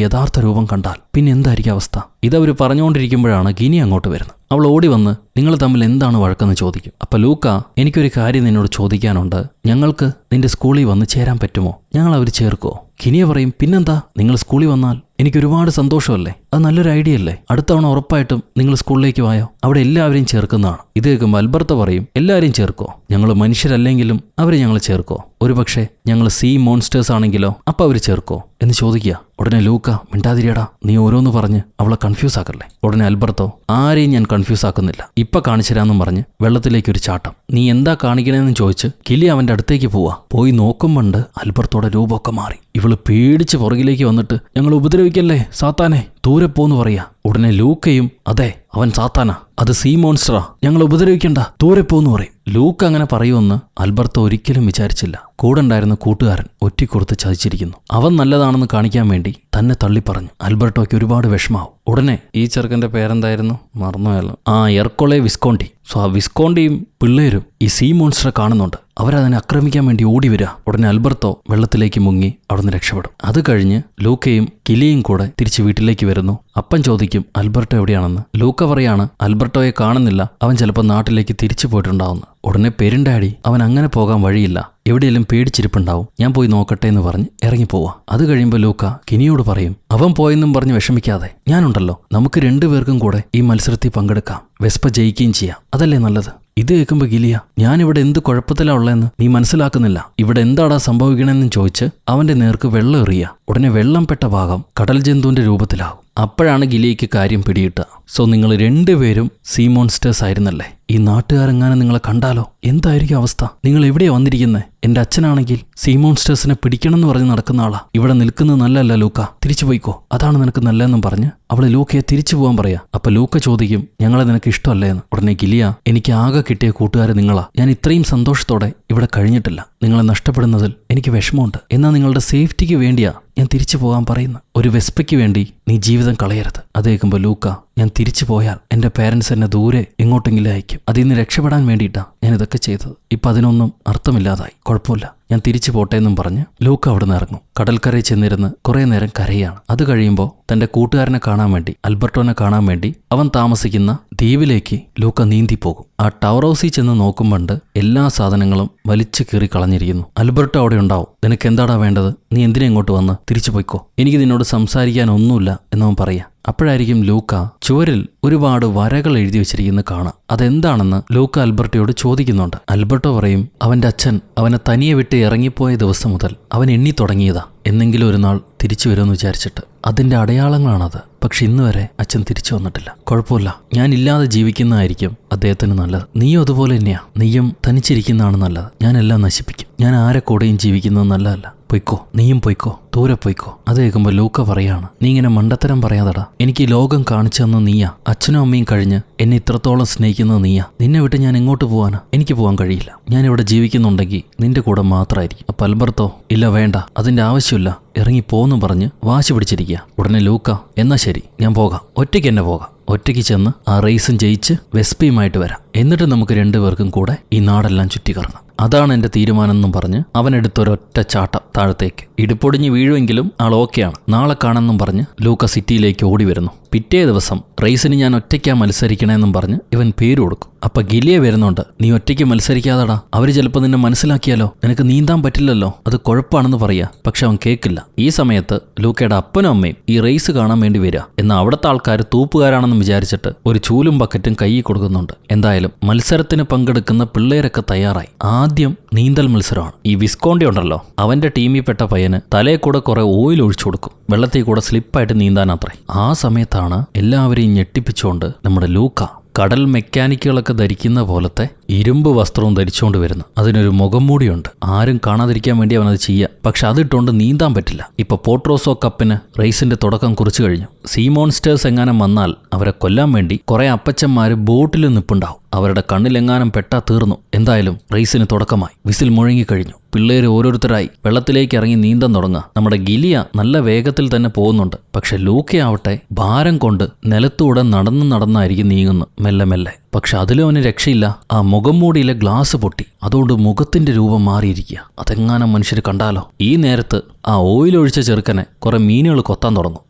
യഥാർത്ഥ രൂപം കണ്ടാൽ പിന്നെ എന്തായിരിക്കും അവസ്ഥ? ഇതവർ പറഞ്ഞുകൊണ്ടിരിക്കുമ്പോഴാണ് ഗിനി അങ്ങോട്ട് വരുന്നത്. അവൾ ഓടി വന്ന് നിങ്ങൾ തമ്മിൽ എന്താണ് വഴക്കെന്ന് ചോദിക്കും. അപ്പൊ ലൂക്ക, എനിക്കൊരു കാര്യം നിന്നോട് ചോദിക്കാനുണ്ട്, ഞങ്ങൾക്ക് നിന്റെ സ്കൂളിൽ വന്ന് ചേരാൻ പറ്റുമോ? ഞങ്ങൾ അവർ ചേർക്കോ? ഗിനിയ പറയും, പിന്നെന്താ, നിങ്ങൾ സ്കൂളിൽ വന്നാൽ എനിക്ക് ഒരുപാട് സന്തോഷമല്ലേ, അത് നല്ലൊരു ഐഡിയ അല്ലേ, അടുത്ത തവണ ഉറപ്പായിട്ടും നിങ്ങൾ സ്കൂളിലേക്ക് വായോ, അവിടെ എല്ലാവരെയും ചേർക്കുന്നതാണ്. ഇത് കേൾക്കുമ്പോൾ അൽബർത്ത പറയും, എല്ലാവരെയും ചേർക്കോ? ഞങ്ങൾ മനുഷ്യരല്ലെങ്കിലും അവരെ ഞങ്ങൾ ചേർക്കോ? ഒരുപക്ഷെ ഞങ്ങൾ സീ മോൺസ്റ്റേഴ്സ് ആണെങ്കിലോ, അപ്പൊ അവർ ചേർക്കോ എന്ന് ചോദിക്കുക. ഉടനെ ലൂക്ക, മിണ്ടാതിരിയടാ, നീ ഓരോന്ന് പറഞ്ഞ് അവളെ കൺഫ്യൂസ് ആക്കല്ലേ. ഉടനെ അൽബർത്തോ, ആരെയും ഞാൻ കൺഫ്യൂസ് ആക്കുന്നില്ല, ഇപ്പൊ കാണിച്ചുതരാന്നും പറഞ്ഞ് വെള്ളത്തിലേക്ക് ഒരു ചാട്ടം. നീ എന്താ കാണിക്കണേന്ന് ചോദിച്ച് കിലി അവന്റെ അടുത്തേക്ക് പോവാ. പോയി നോക്കുമ്പോണ്ട് അൽബർത്തോടെ രൂപമൊക്കെ മാറി. ഇവള് പേടിച്ച് പുറകിലേക്ക് വന്നിട്ട്, ഞങ്ങൾ ഉപദ്രവിക്കല്ലേ സാത്താനെ, ദൂരെ പോന്ന് പറയാ. ഉടനെ ലൂക്കയും, അതെ അവൻ സാത്താനാ, അത് സീ മോൺസ്റ്ററാ, ഞങ്ങൾ ഉപദ്രവിക്കണ്ട, ദൂരെ പോന്ന് പറയും. ലൂക്ക് അങ്ങനെ പറയുമെന്ന് ആൽബർട്ടോ ഒരിക്കലും വിചാരിച്ചില്ല. കൂടെ ഉണ്ടായിരുന്ന കൂട്ടുകാരൻ ഒറ്റിക്കൊടുത്ത് ചതിച്ചിരിക്കുന്നു. അവൻ നല്ലതാണെന്ന് കാണിക്കാൻ വേണ്ടി തന്നെ തള്ളിപ്പറഞ്ഞു. ആൽബർട്ടോയ്ക്ക് ഒരുപാട് വിഷമാവും. ഉടനെ ഈ ചെറുക്കന്റെ പേരെന്തായിരുന്നു, മറന്നുപോയല്ലോ. എർക്കൊളെ വിസ്കോണ്ടി. ആ വിസ്കോണ്ടിയും പിള്ളേരും ഈ സീ മോൺസ്റ്ററെ കാണുന്നുണ്ട്. അവരതിനെ ആക്രമിക്കാൻ വേണ്ടി ഓടി വരിക. ഉടനെ ആൽബർട്ടോ വെള്ളത്തിലേക്ക് മുങ്ങി അവിടുന്ന് രക്ഷപ്പെടും. അത് കഴിഞ്ഞ് ലൂക്കയും കിലിയും കൂടെ തിരിച്ച് വീട്ടിലേക്ക് വരുന്നു. അപ്പൻ ചോദിക്കും ആൽബർട്ടോ എവിടെയാണെന്ന്. ലൂക്ക പറയാണ് ആൽബർട്ടോയെ കാണുന്നില്ല, അവൻ ചിലപ്പോൾ നാട്ടിലേക്ക് തിരിച്ചു പോയിട്ടുണ്ടാവുന്നു. ഉടനെ പെരുണ്ടാടി അവൻ അങ്ങനെ പോകാൻ വഴിയില്ല, എവിടെയെങ്കിലും പേടിച്ചിരിപ്പുണ്ടാവും, ഞാൻ പോയി നോക്കട്ടെ എന്ന് പറഞ്ഞ് ഇറങ്ങിപ്പോവാ. അത് കഴിയുമ്പോൾ ലൂക്ക കിനിയോട് പറയും, അവൻ പോയെന്നും പറഞ്ഞ് വിഷമിക്കാതെ, ഞാനുണ്ടല്ലോ, നമുക്ക് രണ്ടുപേർക്കും കൂടെ ഈ മത്സരത്തിൽ പങ്കെടുക്കാം, വെസ്പ ജയിക്കുകയും ചെയ്യാം, അതല്ലേ നല്ലത്. ഇത് കേൾക്കുമ്പോൾ ഗിലിയ, ഞാനിവിടെ എന്ത് കുഴപ്പത്തിലാ ഉള്ളതെന്ന് നീ മനസ്സിലാക്കുന്നില്ല, ഇവിടെ എന്താടാ സംഭവിക്കണമെന്നും ചോദിച്ച് അവന്റെ നേർക്ക് വെള്ളം എറിയുക. ഉടനെ വെള്ളം പെട്ട ഭാഗം കടൽ ജന്തുവിന്റെ രൂപത്തിലാവും. അപ്പോഴാണ് ഗിലിയയ്ക്ക് കാര്യം പിടിയിട്ടുക. സോ നിങ്ങൾ രണ്ടുപേരും സീ മോൺസ്റ്റേഴ്സ് ആയിരുന്നല്ലേ, ഈ നാട്ടുകാരെങ്ങാനും നിങ്ങളെ കണ്ടാലോ എന്തായിരിക്കും അവസ്ഥ? നിങ്ങൾ എവിടെയാ വന്നിരിക്കുന്നത്? എന്റെ അച്ഛനാണെങ്കിൽ സീ മോൺസ്റ്റേഴ്സിനെ പിടിക്കണമെന്ന് പറഞ്ഞ് നടക്കുന്ന ആളാ. ഇവിടെ നിൽക്കുന്നത് നല്ലല്ല ലൂക്ക, തിരിച്ചു പോയിക്കോ, അതാണ് നിനക്ക് നല്ലതെന്നും പറഞ്ഞ് അവള് ലൂക്കയെ തിരിച്ചു പോകാൻ പറയാ. അപ്പൊ ലൂക്ക ചോദിക്കും, ഞങ്ങളെ നിനക്ക് ഇഷ്ടമല്ലേന്ന്. ഉടനെ ഗിലിയ, എനിക്ക് ആകെ കിട്ടിയ കൂട്ടുകാരെ നിങ്ങളാ, ഞാൻ ഇത്രയും സന്തോഷത്തോടെ ഇവിടെ കഴിഞ്ഞിട്ടില്ല, നിങ്ങളെ നഷ്ടപ്പെടുന്നതിൽ എനിക്ക് വിഷമമുണ്ട്, എന്നാൽ നിങ്ങളുടെ സേഫ്റ്റിക്ക് വേണ്ടിയാ ഞാൻ തിരിച്ചു പോകാൻ പറയുന്നു. ഒരു വെസ്പയ്ക്ക് വേണ്ടി നീ ജീവിതം കളയരുത്. അത് കേൾക്കുമ്പോൾ ലൂക്ക, ഞാൻ തിരിച്ചു പോയാൽ എൻ്റെ പേരൻസ് എന്നെ ദൂരെ എങ്ങോട്ടെങ്കിലും അയക്കും, അതിൽ നിന്ന് രക്ഷപ്പെടാൻ വേണ്ടിയിട്ടാണ് ഞാൻ ഇതൊക്കെ ചെയ്തത്. ഇപ്പം അതിനൊന്നും അർത്ഥമില്ലാതായി, കുഴപ്പമില്ല, ഞാൻ തിരിച്ചു പോട്ടെ എന്നും പറഞ്ഞ് ലൂക്ക അവിടെ നിന്ന് ഇറങ്ങും. കടൽക്കരയിൽ ചെന്നിരുന്ന് കുറേ നേരം കരയാണ്. അത് കഴിയുമ്പോൾ തന്റെ കൂട്ടുകാരനെ കാണാൻ വേണ്ടി, ആൽബർട്ടോനെ കാണാൻ വേണ്ടി അവൻ താമസിക്കുന്ന ദ്വീപിലേക്ക് ലൂക്ക നീന്തിപ്പോകും. ആ ടവർ ഹൗസിൽ ചെന്ന് നോക്കുമ്പോണ്ട് എല്ലാ സാധനങ്ങളും വലിച്ചു കീറി കളഞ്ഞിരിക്കുന്നു. ആൽബർട്ടോ അവിടെ ഉണ്ടാവും. നിനക്ക് എന്താടാ വേണ്ടത്, നീ എന്തിനാ ഇങ്ങോട്ട് വന്ന്, തിരിച്ചു പോയിക്കോ, എനിക്ക് നിന്നോട് സംസാരിക്കാൻ ഒന്നുമില്ല എന്നവൻ പറയാ. അപ്പോഴായിരിക്കും ലൂക്ക ചുവരിൽ ഒരുപാട് വരകൾ എഴുതി വെച്ചിരിക്കുന്നത് കാണാം. അതെന്താണെന്ന് ലൂക്ക ആൽബർട്ടോയോട് ചോദിക്കുന്നുണ്ട്. ആൽബർട്ടോ പറയും, അവന്റെ അച്ഛൻ അവനെ തനിയെ വിട്ട് ഇറങ്ങിപ്പോയ ദിവസം മുതൽ അവൻ എണ്ണി തുടങ്ങിയതാ, എന്നെങ്കിലും ഒരു നാൾ തിരിച്ചു വരുമെന്ന് വിചാരിച്ചിട്ട്. അതിന്റെ അടയാളങ്ങളാണത്. പക്ഷെ ഇന്ന് വരെ അച്ഛൻ തിരിച്ചു വന്നിട്ടില്ല. കുഴപ്പമില്ല, ഞാൻ ഇല്ലാതെ ജീവിക്കുന്നതായിരിക്കും അദ്ദേഹത്തിന് നല്ലത്. നീയും അതുപോലെ തന്നെയാ, നീയും തനിച്ചിരിക്കുന്നതാണ് നല്ലത്. ഞാനെല്ലാം നശിപ്പിക്കും, ഞാൻ ആരെ കൂടെയും ജീവിക്കുന്നത് നല്ലതല്ല. പൊയ്ക്കോ, നീയും പൊയ്ക്കോ, ദൂരെ പൊയ്ക്കോ. അത് കേൾക്കുമ്പോൾ ലൂക്ക പറയാണ്, നീ ഇങ്ങനെ മണ്ടത്തരം പറയാതടാ, എനിക്ക് ലോകം കാണിച്ചു തന്ന നീയാ, അച്ഛനും അമ്മയും കഴിഞ്ഞ് എന്നെ ഇത്രത്തോളം സ്നേഹിക്കുന്നത് നീയാ, നിന്നെ വിട്ട് ഞാൻ എങ്ങോട്ട് പോവാനാ? എനിക്ക് പോകാൻ കഴിയില്ല, ഞാനിവിടെ ജീവിക്കുന്നുണ്ടെങ്കിൽ നിന്റെ കൂടെ മാത്രമായിരിക്കും. അപ്പൊ ആൽബർട്ടോ, ഇല്ല വേണ്ട, അതിന്റെ ആവശ്യമില്ല, ഇറങ്ങിപ്പോന്നും പറഞ്ഞ് വാശി പിടിച്ചിരിക്കുക. ഉടനെ ലൂക്ക, എന്നാ ശരി, ഞാൻ പോകാം, ഒറ്റയ്ക്ക് തന്നെ പോകാം, ഒറ്റയ്ക്ക് ചെന്ന് ആ റേസും ജയിച്ച് വെസ്പയുമായിട്ട് വരാം, എന്നിട്ട് നമുക്ക് രണ്ടുപേർക്കും കൂടെ ഈ നാടെല്ലാം ചുറ്റിക്കറങ്ങാം, അതാണ് എൻ്റെ തീരുമാനം എന്നും പറഞ്ഞ് അവനെടുത്തൊരൊറ്റ ചാട്ടം താഴത്തേക്ക്. ഇടുപ്പൊടിഞ്ഞ് വീഴുമെങ്കിലും ആൾ ഓക്കെയാണ്, നാളെ കാണുമെന്നും പറഞ്ഞ് ലൂക്ക സിറ്റിയിലേക്ക് ഓടി വരുന്നു. പിറ്റേ ദിവസം റേസിന് ഞാൻ ഒറ്റയ്ക്കാ മത്സരിക്കണമെന്നും പറഞ്ഞ് ഇവൻ പേര് കൊടുക്കും. അപ്പൊ ഗിലിയ വരുന്നുണ്ട്, നീ ഒറ്റയ്ക്ക് മത്സരിക്കാതെടാ, അവര് ചിലപ്പോൾ നിന്നെ മനസ്സിലാക്കിയാലോ, നിനക്ക് നീന്താൻ പറ്റില്ലല്ലോ, അത് കുഴപ്പമാണെന്ന് പറയാ. പക്ഷെ അവൻ കേൾക്കില്ല. ഈ സമയത്ത് ലൂക്കയുടെ അപ്പനും അമ്മയും ഈ റേസ് കാണാൻ വേണ്ടി വരിക. എന്നാൽ അവിടുത്തെ ആൾക്കാർ തൂപ്പുകാരാണെന്ന് വിചാരിച്ചിട്ട് ഒരു ചൂലും ബക്കറ്റും കയ്യിൽ കൊടുക്കുന്നുണ്ട്. എന്തായാലും മത്സരത്തിന് പങ്കെടുക്കുന്ന പിള്ളേരൊക്കെ തയ്യാറായി. ആദ്യം നീന്തൽ മത്സരമാണ്. ഈ വിസ്കോണ്ടി ഉണ്ടല്ലോ, അവന്റെ ടീമിൽപ്പെട്ട പയ്യന് തലയിൽ കൂടെ കുറെ ഓയിൽ ഒഴിച്ചു കൊടുക്കും, വെള്ളത്തിൽ കൂടെ സ്ലിപ്പായിട്ട് നീന്താനത്രേ. ആ സമയത്താണ് എല്ലാവരെയും ഞെട്ടിപ്പിച്ചുകൊണ്ട് നമ്മുടെ ലൂക്ക കടൽ മെക്കാനിക്കുകളൊക്കെ ധരിക്കുന്ന പോലത്തെ ഇരുമ്പ് വസ്ത്രവും ധരിച്ചുകൊണ്ട് വരുന്നു. അതിനൊരു മുഖം മൂടിയുണ്ട്, ആരും കാണാതിരിക്കാൻ വേണ്ടി അവനത് ചെയ്യുക. പക്ഷെ അതിട്ടുകൊണ്ട് നീന്താൻ പറ്റില്ല. ഇപ്പൊ പോട്രോസോ കപ്പിന് റേസിന്റെ തുടക്കം കുറിച്ചു കഴിഞ്ഞു. സീ മോൺസ്റ്റേഴ്സ് എങ്ങാനും വന്നാൽ അവരെ കൊല്ലാൻ വേണ്ടി കുറെ അപ്പച്ചന്മാര് ബോട്ടിൽ നിപ്പുണ്ടാവും. അവരുടെ കണ്ണിലെങ്ങാനും പെട്ടാ തീർന്നു. എന്തായാലും റേസിന് തുടക്കമായി. വിസിൽ മുഴങ്ങിക്കഴിഞ്ഞു. പിള്ളേര് ഓരോരുത്തരായി വെള്ളത്തിലേക്ക് ഇറങ്ങി നീന്താൻ തുടങ്ങുക. നമ്മുടെ ഗിലിയ നല്ല വേഗത്തിൽ തന്നെ പോകുന്നുണ്ട്. പക്ഷെ ലൂക്കയാവട്ടെ ഭാരം കൊണ്ട് നിലത്തൂടെ നടന്നായിരിക്കും നീങ്ങുന്നു, മെല്ലെ മെല്ലെ. പക്ഷെ അതിലും അവന് രക്ഷയില്ല. ആ മുഖം മൂടിയിലെ ഗ്ലാസ് പൊട്ടി, അതുകൊണ്ട് മുഖത്തിന്റെ രൂപം മാറിയിരിക്കുക. അതെങ്ങാനും മനുഷ്യർ കണ്ടാലോ. ഈ നേരത്ത് ആ ഓയിൽ ഒഴിച്ച ചെറുക്കനെ കുറെ മീനുകൾ കൊത്താൻ തുടങ്ങും.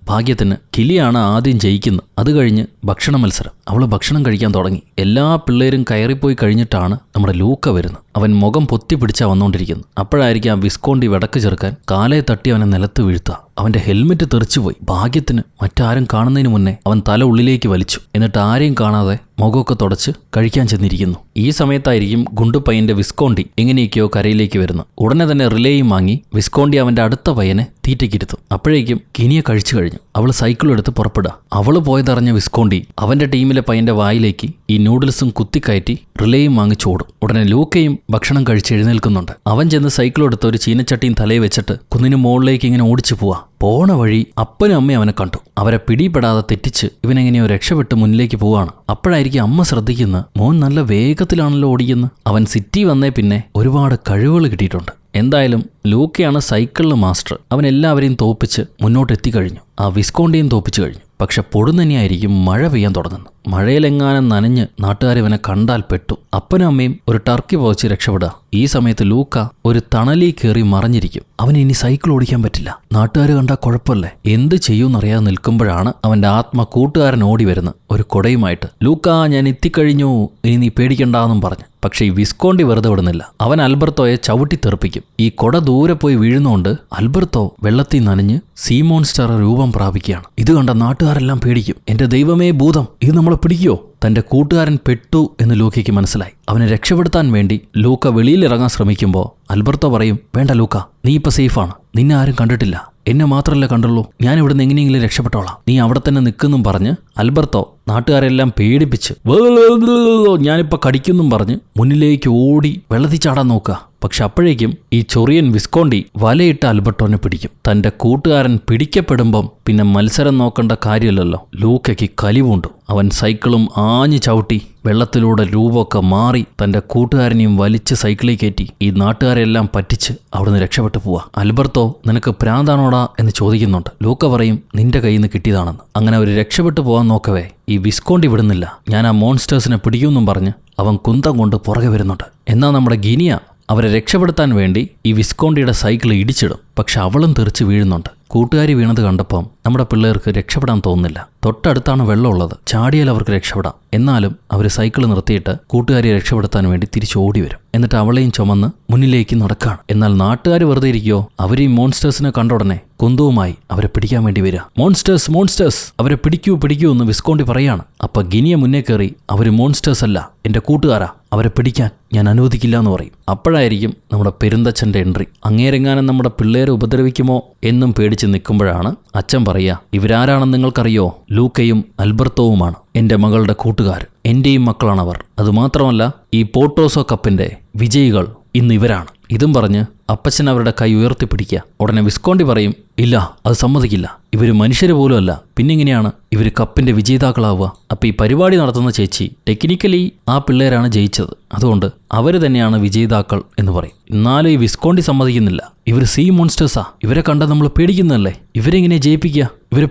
ഭാഗ്യത്തിന് കിലിയാണ് ആദ്യം ജയിക്കുന്നത്. അത് കഴിഞ്ഞ് ഭക്ഷണ മത്സരം. അവള് ഭക്ഷണം കഴിക്കാൻ തുടങ്ങി. എല്ലാ പിള്ളേരും കയറിപ്പോയി കഴിഞ്ഞിട്ടാണ് നമ്മുടെ ലൂക്ക വരുന്നത്. അവൻ മുഖം പൊത്തി പിടിച്ചാ വന്നുകൊണ്ടിരിക്കുന്നു. അപ്പോഴായിരിക്കും ആ വിസ്കോണ്ടി വെടക്ക് ചെറുക്കാൻ കാലേ തട്ടി അവനെ നിലത്ത് വീഴ്ത്തുക. അവന്റെ ഹെൽമെറ്റ് തെറിച്ചുപോയി. ഭാഗ്യത്തിന് മറ്റാരും കാണുന്നതിന് മുന്നേ അവൻ തല ഉള്ളിലേക്ക് വലിച്ചു. എന്നിട്ട് ആരെയും കാണാതെ മുഖമൊക്കെ തുടച്ച് കഴിക്കാൻ ചെന്നിരിക്കുന്നു. ഈ സമയത്തായിരിക്കും ഗുണ്ടുപയ്യന്റെ വിസ്കോണ്ടി എങ്ങനെയൊക്കെയോ കരയിലേക്ക് വരുന്നു. ഉടനെ തന്നെ റിലേയും വാങ്ങി വിസ്കോണ്ടി അവന്റെ അടുത്ത പയ്യനെ തീറ്റയ്ക്കിരുത്തും. അപ്പോഴേക്കും കിനിയെ കഴിച്ചു കഴിഞ്ഞു. അവള് സൈക്കിളും എടുത്ത് പുറപ്പെടുക. അവള് പോയതറിഞ്ഞ വിസ്കോണ്ടി അവന്റെ ടീമിലെ പയ്യന്റെ വായിലേക്ക് ഈ നൂഡിൽസും കുത്തിക്കയറ്റി റിലേയും വാങ്ങിച്ചോടും. ഉടനെ ലൂക്കയും ഭക്ഷണം കഴിച്ച് എഴുന്നേൽക്കുന്നുണ്ട്. അവൻ ചെന്ന് സൈക്കിളും എടുത്ത് ഒരു ചീനച്ചട്ടിയും തലയിൽ വെച്ചിട്ട് കുന്നിന് മുകളിലേക്ക് ഇങ്ങനെ ഓടിച്ചു പോവാ. പോണ വഴി അപ്പനും അമ്മയും അവനെ കണ്ടു. അവരെ പിടിപ്പെടാതെ തെറ്റിച്ച് ഇവനെങ്ങനെയോ രക്ഷപ്പെട്ട് മുന്നിലേക്ക് പോവാണ്. അപ്പോഴായിരിക്കും അമ്മ ശ്രദ്ധിക്കുന്ന, മോൻ നല്ല വേഗത്തിലാണല്ലോ ഓടിക്കുന്നത്. അവൻ സിറ്റി വന്നേ പിന്നെ ഒരുപാട് കഴിവുകൾ കിട്ടിയിട്ടുണ്ട്. എന്തായാലും ലൂക്കയാണ് സൈക്കിളിൽ മാസ്റ്റർ. അവൻ എല്ലാവരെയും തോപ്പിച്ച് മുന്നോട്ട് എത്തിക്കഴിഞ്ഞു. ആ വിസ്കോണ്ടിയും തോപ്പിച്ചു കഴിഞ്ഞു. പക്ഷെ പൊടുന്നനെയായിരിക്കും മഴ പെയ്യാൻ തുടങ്ങുന്നു. മഴയിലെങ്ങാനും നനഞ്ഞ് നാട്ടുകാരിവനെ കണ്ടാൽ പെട്ടു. അപ്പനും അമ്മയും ഒരു ടർക്കി പോച്ച് രക്ഷപ്പെടുക. ഈ സമയത്ത് ലൂക്ക ഒരു തണലി കയറി മറഞ്ഞിരിക്കും. അവന് ഇനി സൈക്കിൾ ഓടിക്കാൻ പറ്റില്ല. നാട്ടുകാർ കണ്ടാൽ കുഴപ്പമല്ലേ, എന്ത് ചെയ്യുമെന്നറിയാതെ നിൽക്കുമ്പോഴാണ് അവന്റെ ആത്മ കൂട്ടുകാരൻ ഓടി വരുന്നത് ഒരു കൊടയുമായിട്ട്. ലൂക്ക, ഞാൻ എത്തിക്കഴിഞ്ഞു, ഇനി നീ പേടിക്കണ്ടെന്നും പറഞ്ഞു. പക്ഷേ ഈ വിസ്കോണ്ടി വെറുതെ വിടുന്നില്ല. അവൻ അൽബർത്തോയെ ചവിട്ടി തെറിപ്പിക്കും. ഈ കൊട ദൂരെ പോയി വീഴുന്നോണ്ട് അൽബർത്തോ വെള്ളത്തിൽ നനഞ്ഞ് സീ മോൺസ്റ്റർ രൂപം പ്രാപിക്കുകയാണ്. ഇത് കണ്ട നാട്ടുകാരെല്ലാം പേടിക്കും. എന്റെ ദൈവമേ, ഭൂതം, ഇത് നമ്മളെ പിടിക്കുവോ? തന്റെ കൂട്ടുകാരൻ പെട്ടു എന്ന് ലൂക്കയ്ക്ക് മനസ്സിലായി. അവനെ രക്ഷപ്പെടുത്താൻ വേണ്ടി ലൂക്ക വെളിയിലിറങ്ങാൻ ശ്രമിക്കുമ്പോൾ അൽബർത്തോ പറയും, വേണ്ട ലൂക്ക, നീ ഇപ്പൊ സേഫാണ്. നിന്നെ ആരും കണ്ടിട്ടില്ല. എന്നെ മാത്രമല്ല കണ്ടുള്ളൂ. ഞാൻ ഇവിടുന്ന് എങ്ങനെയെങ്കിലും രക്ഷപ്പെട്ടോളാം. നീ അവിടെ തന്നെ നിൽക്കുന്നും പറഞ്ഞ് അൽബർത്തോ നാട്ടുകാരെല്ലാം പേടിപ്പിച്ച് ഞാനിപ്പോൾ കടിക്കുന്നും പറഞ്ഞ് മുന്നിലേക്ക് ഓടി വെള്ളത്തിൽ ചാടാൻ നോക്കുക. പക്ഷെ അപ്പോഴേക്കും ഈ ചൊറിയൻ വിസ്കോണ്ടി വലയിട്ട് അൽബർട്ടോനെ പിടിക്കും. തന്റെ കൂട്ടുകാരൻ പിടിക്കപ്പെടുമ്പം പിന്നെ മത്സരം നോക്കേണ്ട കാര്യമില്ലല്ലോ. ലൂക്കയ്ക്ക് കലിവുണ്ടു. അവൻ സൈക്കിളും ആഞ്ഞു ചവിട്ടി വെള്ളത്തിലൂടെ രൂപമൊക്കെ മാറി തന്റെ കൂട്ടുകാരനെയും വലിച്ച് സൈക്കിളിൽ കയറ്റി ഈ നാട്ടുകാരെല്ലാം പറ്റിച്ച് അവിടുന്ന് രക്ഷപ്പെട്ടു പോവാ. അൽബർത്തോ, നിനക്ക് പ്രാന്താണോടാ എന്ന് ചോദിക്കുന്നുണ്ട്. ലൂക്ക പറയും, നിന്റെ കയ്യിൽ നിന്ന് കിട്ടിയതാണെന്ന്. അങ്ങനെ അവർ രക്ഷപ്പെട്ടു പോകാൻ നോക്കവേ ഈ വിസ്കോണ്ടി വിടുന്നില്ല. ഞാൻ ആ മോൺസ്റ്റേഴ്സിനെ പിടിക്കുമെന്നും പറഞ്ഞ് അവൻ കുന്തം കൊണ്ട് പുറകെ വരുന്നുണ്ട്. എന്നാൽ നമ്മുടെ ഗിനിയ അവരെ രക്ഷപ്പെടുത്താൻ വേണ്ടി ഈ വിസ്കോണ്ടിയുടെ സൈക്കിൾ ഇടിച്ചിടും. പക്ഷെ അവളും തെറിച്ച് വീഴുന്നുണ്ട്. കൂട്ടുകാരി വീണത് കണ്ടപ്പം നമ്മുടെ പിള്ളേർക്ക് രക്ഷപ്പെടാൻ തോന്നുന്നില്ല. തൊട്ടടുത്താണ് വെള്ളമുള്ളത്, ചാടിയാൽ അവർക്ക് രക്ഷപ്പെടാം. എന്നാലും അവർ സൈക്കിൾ നിർത്തിയിട്ട് കൂട്ടുകാരിയെ രക്ഷപ്പെടുത്താൻ വേണ്ടി തിരിച്ച് ഓടി വരും. എന്നിട്ട് അവളെയും ചുമന്ന് മുന്നിലേക്ക് നടക്കാണ്. എന്നാൽ നാട്ടുകാർ വെറുതെ ഇരിക്കുകയോ? അവർ ഈ മോൺസ്റ്റേഴ്സിനെ കണ്ട ഉടനെ കുന്തവുമായി അവരെ പിടിക്കാൻ വേണ്ടി വരിക. മോൺസ്റ്റേഴ്സ്, മോൺസ്റ്റേഴ്സ്, അവരെ പിടിക്കൂ പിടിക്കൂ എന്ന് വിസ്കോണ്ടി പറയാണ്. അപ്പൊ ഗിനിയ മുന്നേ കയറി, അവർ മോൺസ്റ്റേഴ്സ് അല്ല, എന്റെ കൂട്ടുകാരാ, അവരെ പിടിക്കാൻ ഞാൻ അനുവദിക്കില്ല എന്ന് പറയും. അപ്പോഴായിരിക്കും നമ്മുടെ പെരുന്തച്ഛൻ്റെ എൻട്രി. അങ്ങേരെങ്ങാനും നമ്മുടെ പിള്ളേരെ ഉപദ്രവിക്കുമോ എന്നും പേടിച്ച് നിൽക്കുമ്പോഴാണ് അച്ഛൻ പറയുക, ഇവരാരാണെന്ന് നിങ്ങൾക്കറിയോ? ലൂക്കയും അൽബർത്തോവുമാണ് എൻ്റെ മകളുടെ കൂട്ടുകാർ. എൻ്റെയും മക്കളാണവർ. അതുമാത്രമല്ല, ഈ പോട്ടോസോ കപ്പിൻ്റെ വിജയികൾ ഇന്ന് ഇവരാണ്. ഇതും പറഞ്ഞ് അപ്പച്ചൻ അവരുടെ കൈ ഉയർത്തിപ്പിടിക്കുക. ഉടനെ വിസ്കോണ്ടി പറയും, ഇല്ല, അത് സമ്മതിക്കില്ല. ഇവർ മനുഷ്യർ പോലും അല്ല, പിന്നെങ്ങനെയാണ് ഇവർ കപ്പിന്റെ വിജയിതാക്കളാവുക? അപ്പൊ ഈ പരിപാടി നടത്തുന്ന ചേച്ചി ടെക്നിക്കലി ആ പിള്ളേരാണ് ജയിച്ചത്, അതുകൊണ്ട് അവർ തന്നെയാണ് വിജയിതാക്കൾ എന്ന് പറയും. എന്നാലും ഈ വിസ്കോണ്ടി സമ്മതിക്കുന്നില്ല. ഇവർ സീ മോൺസ്റ്റേഴ്സാ, ഇവരെ കണ്ടാൽ നമ്മൾ പേടിക്കുന്നതല്ലേ, ഇവരെങ്ങനെ ജയിപ്പിക്കുക? ഇവരെ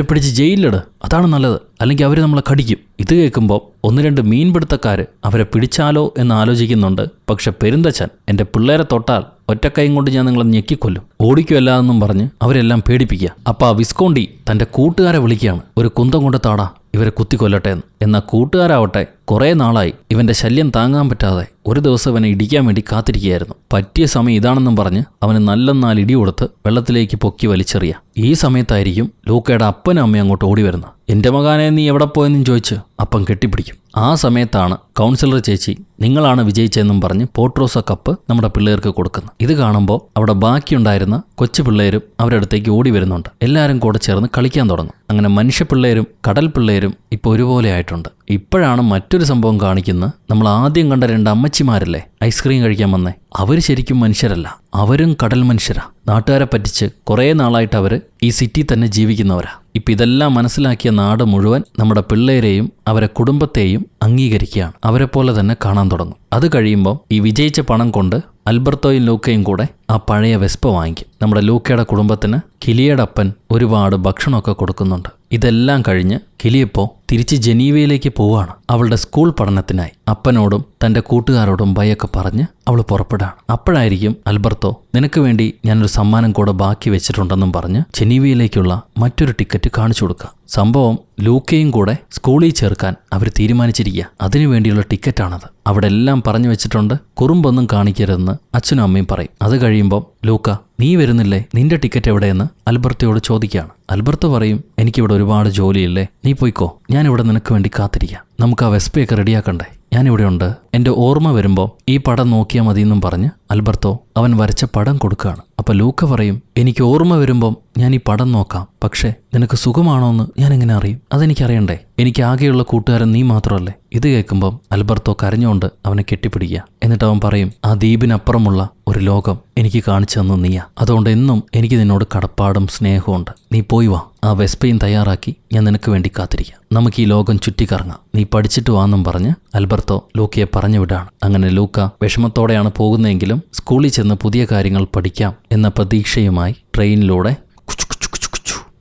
പിടിച്ച് ജയിലിലിട്, അതാണ് നല്ലത്, അല്ലെങ്കിൽ അവർ നമ്മളെ കടിക്കും. ഇത് കേൾക്കുമ്പോൾ ഒന്ന് രണ്ട് മീൻപിടുത്തക്കാർ അവരെ പിടിച്ചാലോ എന്ന് ആലോചിക്കുന്നുണ്ട്. പക്ഷെ പെരുന്തച്ഛൻ, എൻ്റെ പിള്ളേരെ തൊട്ടാൽ ഒറ്റക്കൈയും കൊണ്ട് ഞാൻ നിങ്ങളെ ഞെക്കിക്കൊല്ലും, ഓടിക്കുമല്ല എന്നും പറഞ്ഞ് അവരെല്ലാം പേടിപ്പിക്കുക. അപ്പോൾ ആ വിസ്കോണ്ടി തൻ്റെ കൂട്ടുകാരെ വിളിക്കുകയാണ്, ഒരു കുന്തം കൊണ്ട് താടാ, ഇവരെ കുത്തിക്കൊല്ലട്ടെ എന്ന്. എന്നാൽ കൂട്ടുകാരാവട്ടെ കുറേ നാളായി ഇവന്റെ ശല്യം താങ്ങാൻ പറ്റാതെ ഒരു ദിവസം ഇവനെ ഇടിക്കാൻ വേണ്ടി കാത്തിരിക്കുകയായിരുന്നു. പറ്റിയ സമയം ഇതാണെന്നും പറഞ്ഞ് അവന് നല്ല 4 ഇടി കൊടുത്ത് വെള്ളത്തിലേക്ക് പൊക്കി വലിച്ചെറിയുക. ഈ സമയത്തായിരിക്കും ലൂക്കയുടെ അപ്പനും അമ്മയും അങ്ങോട്ട് ഓടി വരുന്നത്. എൻ്റെ മകനെ നീ എവിടെ പോയെന്നും ചോദിച്ച് അപ്പം കെട്ടിപ്പിടിക്കും. ആ സമയത്താണ് കൗൺസിലർ ചേച്ചി നിങ്ങളാണ് വിജയിച്ചതെന്നും പറഞ്ഞ് പോട്രോസ കപ്പ് നമ്മുടെ പിള്ളേർക്ക് കൊടുക്കുന്നത്. ഇത് കാണുമ്പോൾ അവിടെ ബാക്കിയുണ്ടായിരുന്ന കൊച്ചു പിള്ളേരും അവരുടെ അടുത്തേക്ക് ഓടി വരുന്നുണ്ട്. എല്ലാവരും കൂടെ ചേർന്ന് കളിക്കാൻ തുടങ്ങും. അങ്ങനെ മനുഷ്യ പിള്ളേരും കടൽ പിള്ളേരും ഇപ്പോൾ ഒരുപോലെ ആയിട്ടുണ്ട്. ഇപ്പോഴാണ് മറ്റൊരു സംഭവം കാണിക്കുന്നത്. നമ്മൾ ആദ്യം കണ്ട 2 അമ്മച്ചിമാരല്ലേ ഐസ്ക്രീം കഴിക്കാൻ വന്നേ, അവർ ശരിക്കും മനുഷ്യരല്ല, അവരും കടൽ മനുഷ്യരാ. നാട്ടുകാരെ പറ്റിച്ച് കുറേ നാളായിട്ട് അവർ ഈ സിറ്റി തന്നെ ജീവിക്കുന്നവരാ. ഇപ്പം ഇതെല്ലാം മനസ്സിലാക്കിയ നാട് മുഴുവൻ നമ്മുടെ പിള്ളേരെയും അവരെ കുടുംബത്തെയും അംഗീകരിക്കുകയാണ്. അവരെ പോലെ തന്നെ കാണാൻ തുടങ്ങും. അത് കഴിയുമ്പോൾ ഈ വിജയിച്ച പണം കൊണ്ട് അൽബർത്തോയും ലൂക്കയും കൂടെ ആ പഴയ വെസ്പ വാങ്ങിക്കും. നമ്മുടെ ലൂക്കയുടെ കുടുംബത്തിന് കിലിയുടെ അപ്പൻ ഒരുപാട് ഭക്ഷണമൊക്കെ കൊടുക്കുന്നുണ്ട്. ഇതെല്ലാം കഴിഞ്ഞ് കിലിയപ്പോൾ തിരിച്ച് ജനീവയിലേക്ക് പോവാണ് അവളുടെ സ്കൂൾ പഠനത്തിനായി. അപ്പനോടും തൻ്റെ കൂട്ടുകാരോടും ബൈയൊക്കെ പറഞ്ഞ് അവൾ പുറപ്പെടാണ്. അപ്പോഴായിരിക്കും അൽബർത്തോ, നിനക്ക് വേണ്ടി ഞാനൊരു സമ്മാനം കൂടെ ബാക്കി വെച്ചിട്ടുണ്ടെന്നും പറഞ്ഞ് ജനീവയിലേക്കുള്ള മറ്റൊരു ടിക്കറ്റ് കാണിച്ചു കൊടുക്കുക. സംഭവം ലൂക്കയും കൂടെ സ്കൂളിൽ ചേർക്കാൻ അവർ തീരുമാനിച്ചിരിക്കുക. അതിനു വേണ്ടിയുള്ള ടിക്കറ്റാണത്. അവിടെ എല്ലാം പറഞ്ഞു വെച്ചിട്ടുണ്ട്, കുറുമ്പൊന്നും കാണിക്കരുതെന്ന് അച്ഛനും അമ്മയും പറയും. അത് കഴിയുമ്പോൾ ലൂക്ക, നീ വരുന്നില്ലേ, നിന്റെ ടിക്കറ്റ് എവിടെയെന്ന് അൽബർത്തോയോട് ചോദിക്കുകയാണ്. അൽബർത്തോ പറയും, എനിക്കിവിടെ ഒരുപാട് ജോലിയില്ലേ, നീ പോയിക്കോ, ഞാനിവിടെ നിനക്ക് വേണ്ടി കാത്തിരിക്കാം. നമുക്ക് ആ വെസ്പയൊക്കെ റെഡിയാക്കണ്ടേ, ഞാനിവിടെ ഉണ്ട് എൻ്റെ ഓർമ്മ വരുമ്പോൾ ഈ പടം നോക്കിയാൽ മതിയെന്നും പറഞ്ഞ് ആൽബർട്ടോ അവൻ വരച്ച പടം കൊടുക്കുകയാണ്. അപ്പോൾ ലൂക്ക പറയും, എനിക്ക് ഓർമ്മ വരുമ്പം ഞാൻ ഈ പടം നോക്കാം, പക്ഷേ നിനക്ക് സുഖമാണോ എന്ന് ഞാൻ എങ്ങനെ അറിയും? അതെനിക്കറിയണ്ടേ? എനിക്ക് ആകെയുള്ള കൂട്ടുകാരൻ നീ മാത്രമല്ലേ? ഇത് കേൾക്കുമ്പം ആൽബർട്ടോ കരഞ്ഞുകൊണ്ട് അവനെ കെട്ടിപ്പിടിക്കുക. എന്നിട്ട് അവൻ പറയും, ആ ദ്വീപിനപ്പുറമുള്ള ഒരു ലോകം എനിക്ക് കാണിച്ചു തന്നു നീയാ. അതുകൊണ്ട് എന്നും എനിക്ക് നിന്നോട് കടപ്പാടും സ്നേഹമുണ്ട്. നീ പോയി വാ, ആ വെസ്പയും തയ്യാറാക്കി ഞാൻ നിനക്ക് വേണ്ടി കാത്തിരിക്കാം. നമുക്ക് ഈ ലോകം ചുറ്റിക്കറങ്ങാം, നീ പഠിച്ചിട്ട് വാന്നും പറഞ്ഞ് ആൽബർട്ടോ ലൂക്കയെ പറഞ്ഞു വിടാണ്. അങ്ങനെ ലൂക്ക വിഷമത്തോടെയാണ് പോകുന്നതെങ്കിലും സ്കൂളിൽ ചെന്ന് പുതിയ കാര്യങ്ങൾ പഠിക്കാം എന്ന പ്രതീക്ഷയുമായി ട്രെയിനിലൂടെ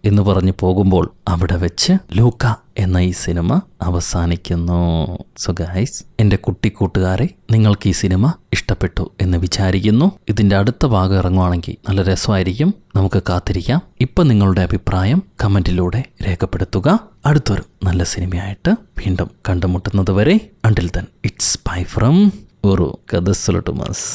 എന്ന് പറഞ്ഞ് പോകുമ്പോൾ അവിടെ വെച്ച് ലൂക്ക എന്ന ഈ സിനിമ അവസാനിക്കുന്നു. സോ ഗൈസ്, എൻ്റെ കുട്ടി കൂട്ടുകാരെ, നിങ്ങൾക്ക് ഈ സിനിമ ഇഷ്ടപ്പെട്ടു എന്ന് വിചാരിക്കുന്നു. ഇതിൻ്റെ അടുത്ത ഭാഗം ഇറങ്ങുവാണെങ്കിൽ നല്ല രസമായിരിക്കും. നമുക്ക് കാത്തിരിക്കാം. ഇപ്പം നിങ്ങളുടെ അഭിപ്രായം കമൻറ്റിലൂടെ രേഖപ്പെടുത്തുക. അടുത്തൊരു നല്ല സിനിമയായിട്ട് വീണ്ടും കണ്ടുമുട്ടുന്നത് വരെ, until then it's bye from ഒരു കഥ സുലട്ടുമാസ്.